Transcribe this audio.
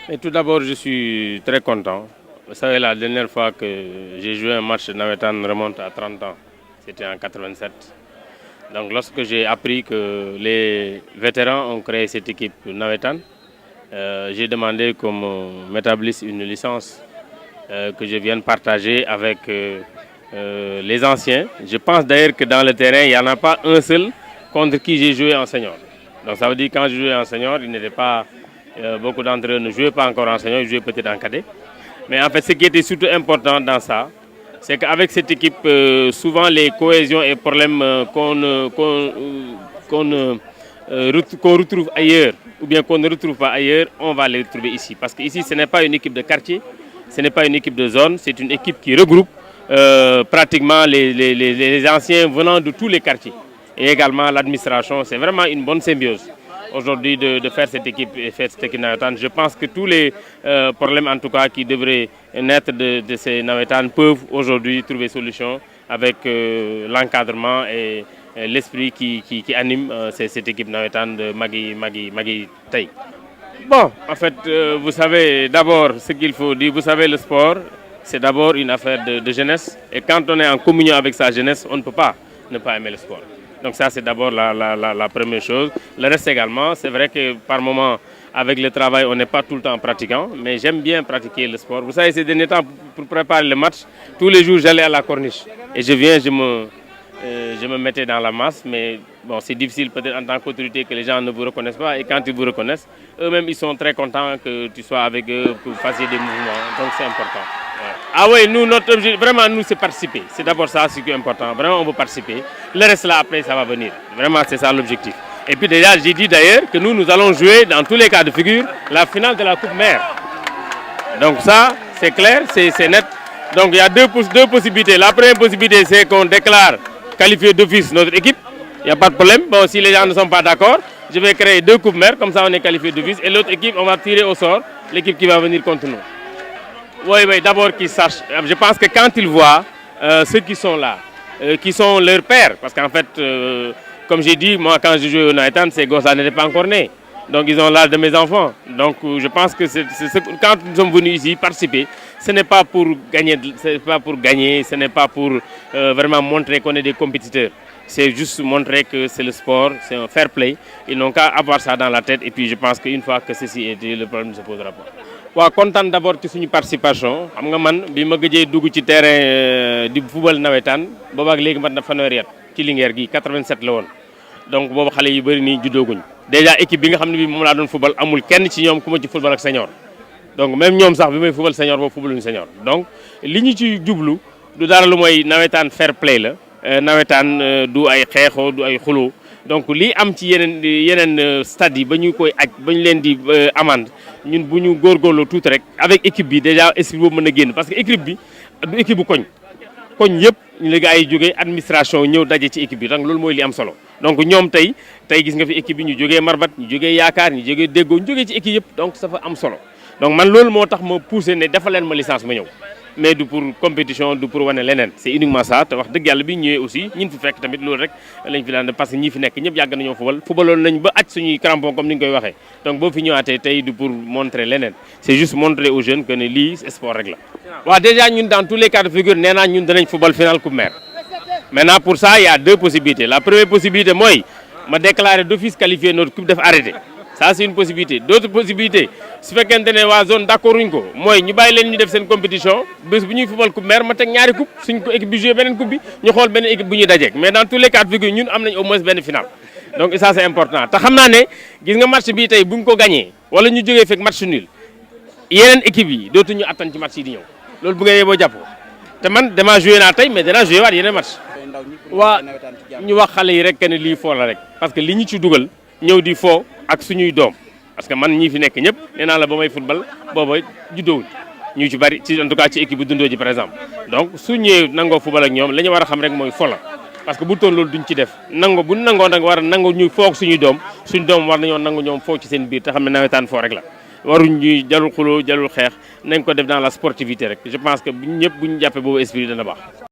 Et tout d'abord, je suis très content. Vous savez, la dernière fois que j'ai joué un match de Navetan remonte à 30 ans. C'était en 87. Donc lorsque j'ai appris que les vétérans ont créé cette équipe Navetan, j'ai demandé qu'on m'établisse une licence que je vienne partager avec les anciens. Je pense d'ailleurs que dans le terrain, il n'y en a pas un seul contre qui j'ai joué en senior. Donc ça veut dire que quand je jouais en senior, il n'était pas... beaucoup d'entre eux ne jouaient pas encore en senior, ils jouaient peut-être en cadet. Mais en fait, ce qui était surtout important dans ça, c'est qu'avec cette équipe, souvent les cohésions et problèmes qu'on retrouve ailleurs, ou bien qu'on ne retrouve pas ailleurs, on va les retrouver ici. Parce qu'ici, ce n'est pas une équipe de quartier, ce n'est pas une équipe de zone, c'est une équipe qui regroupe pratiquement les anciens venant de tous les quartiers. Et également l'administration, c'est vraiment une bonne symbiose aujourd'hui de faire cette équipe et faire cette équipe Navetan. Je pense que tous les problèmes en tout cas qui devraient naître de ces Navetan peuvent aujourd'hui trouver solution avec l'encadrement et l'esprit qui anime cette équipe Navetan de Magui Tay. Bon, en fait, vous savez d'abord ce qu'il faut dire, vous savez le sport, c'est d'abord une affaire de jeunesse et quand on est en communion avec sa jeunesse, on ne peut pas ne pas aimer le sport. Donc ça, c'est d'abord la première chose. Le reste également, c'est vrai que par moment, avec le travail, on n'est pas tout le temps pratiquant, mais j'aime bien pratiquer le sport. Vous savez, ces derniers temps, pour préparer le match, tous les jours, j'allais à la corniche. Et je viens, je me mettais dans la masse, mais bon, c'est difficile peut-être en tant qu'autorité que les gens ne vous reconnaissent pas. Et quand ils vous reconnaissent, eux-mêmes, ils sont très contents que tu sois avec eux, que vous fassiez des mouvements. Donc c'est important. Ouais. Ah oui, nous, notre objectif, vraiment, nous, c'est participer. C'est d'abord ça, ce qui est important. Vraiment, on veut participer. Le reste, là, après, ça va venir. Vraiment, c'est ça l'objectif. Et puis déjà, j'ai dit d'ailleurs que nous allons jouer, dans tous les cas de figure, la finale de la Coupe Mère. Donc ça, c'est clair, c'est net. Donc il y a deux possibilités. La première possibilité, c'est qu'on déclare qualifier d'office notre équipe. Il n'y a pas de problème. Bon, si les gens ne sont pas d'accord, je vais créer 2 Coupes Mères, comme ça on est qualifié d'office. Et l'autre équipe, on va tirer au sort l'équipe qui va venir contre nous. Oui, d'abord qu'ils sachent. Je pense que quand ils voient ceux qui sont là, qui sont leurs pères, parce qu'en fait, comme j'ai dit, moi quand je jouais au Navetan, ces gosses-là n'étaient pas encore nés. Donc ils ont l'âge de mes enfants. Donc je pense que quand nous sommes venus ici participer, ce n'est pas pour gagner, ce n'est pas pour vraiment montrer qu'on est des compétiteurs. C'est juste montrer que c'est le sport, c'est un fair play. Ils n'ont qu'à avoir ça dans la tête et puis je pense qu'une fois que ceci est dit, le problème ne se posera pas. waaw kontaan d'abord ci suñu participation xam nga man bi ma gëjee dugg ci terrain di football nawetaan boobaak léegi mat na fanweeri at ci Linguère gi 87 la woon donc boobu xale yu bëri nii juddooguñ déjà équipe bi nga xam ne bi moom laa doon football amul kenn ci ñoom ku ma ci football ak senior donc même ñoom sax bi may football senior boobu footballuñu senior donc li ñu ci jublu du dara lu mooy nawetaan fair play la nawetaan du ay xeexoo du ay xuloo donc lii am ci yeneen stade yi ba ñu koy aj ba ñu leen di amende ñun bu ñu góorgóorloo tuuti rek avec équipe bi déjà esprit boobu mën a génn parce que équipe bi du équipe bu koñ yëpp ñu la gaa yi jógee administration ñëw daje ci équipe bi donc loolu mooy li am solo donc ñoom tey gis nga fi équipe bi ñu jógee Marbat ñu jógee Yaakaar ñu jógee Déggoo ñu jógee ci équipe yëpp donc ça fa am solo donc man loolu moo tax ma poussé ne defal leen ma licence ma ñëw mais du pour compétition du pour wane leneen c'est uniquement ça te wax dëgg yàlla bi ñëwee aussi ñin fi fekk tamit loolu rek lañ fi daan parce que ñi fi nekk ñëpp yàgg nañoo fubaloon nañ ba aj suñuy crampon comme ni nga koy waxee donc boo fi ñëwaatee tey du pour montrer leneen c'est juste montrer aux jeunes que ne lii sport rek la waaw déjà ñun dans tous les cas de figure nee naa ñun danañ football final Coupe Mère maintenant pour ça il y a 2 possibilités la première possibilité mooy ma déclarer d'office qualifié notre coupe def arrêté ça c'est une possibilité d'autres possibilités su fekkente ne waa zone d'accord uñ ko mooy ñu bàyyi leen ñu def seen compétition bés bu ñuy football Coupe Mère ma teg ñaari coupe suñ ko équipe bi joué beneen coupe bi ñu xool beneen équipe bu ñuy dajeek mais dans tous les cas de figure ñun am nañ au moins benn final donc ça c'est important te xam naa ne gis nga match bii tey bu ñu ko gagné wala ñu jógee fekk match nul yeneen équipe yi dootuñu attan ci match yi di ñëw loolu bu nga yeboo jàpp te man dama joué naa tey mais danaa joué waat yeneen match waa ñu wax xale yi rek que ne lii foo la rek parce que li ñu ci dugal ñëw di foo ak suñuy doom parce que man ñii fi nekk ñëpp nee naa la ba may football booba juddoowuñ ñu ci bari ci en tout cas ci équipe bu dundoo ji par exemple donc su ñëwee nangoo football ak ñoom la ñu war a xam rek mooy fola parce que bu toon loolu duñ ci def bu nangoo nag war a nangu ñu foog suñuy doom war nañoo nangu ñoom foog ci seen biir te xam ne nawetaan foo rek la waruñ ñuy jarul xuloo jarul xeex nañ ko def dans la sportivité rek je pense que ñëpp bu ñu jàppee boobu esprit dana baax